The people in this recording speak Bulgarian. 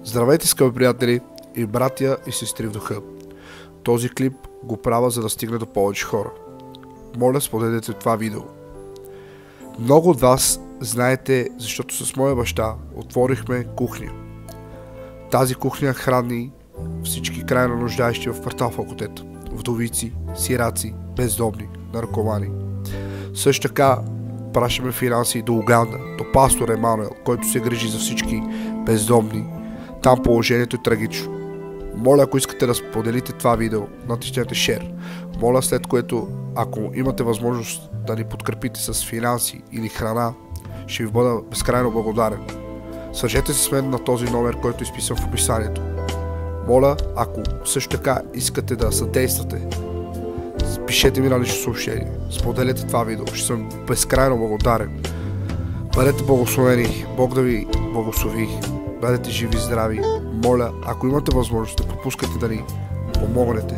Здравейте, скъпи приятели и братя и сестри в духа. Този клип го правя, за да стигне до повече хора. Моля, споделете това видео. Много от вас знаете, защото с моя баща отворихме кухня. Тази кухня храни всички крайно нуждаещи в квартал Факултет. Вдовици, сираци, бездомни, наркомани. Също така пращаме финанси до Уганда, до пастор Емануел, който се грижи за всички бездомни. Там положението е трагично. Моля, ако искате да споделите това видео, натиснете share. Моля, след което, ако имате възможност да ни подкрепите с финанси или храна, ще ви бъда безкрайно благодарен. Свържете се с мен на този номер, който е изписан в описанието. Моля, ако също така искате да съдействате, пишете ми на лично съобщение. Споделете това видео. Ще съм безкрайно благодарен. Бъдете благословени. Бог да ви благослови. Бъдете живи и здрави. Моля, ако имате възможност, да пропускате да ни помогнете.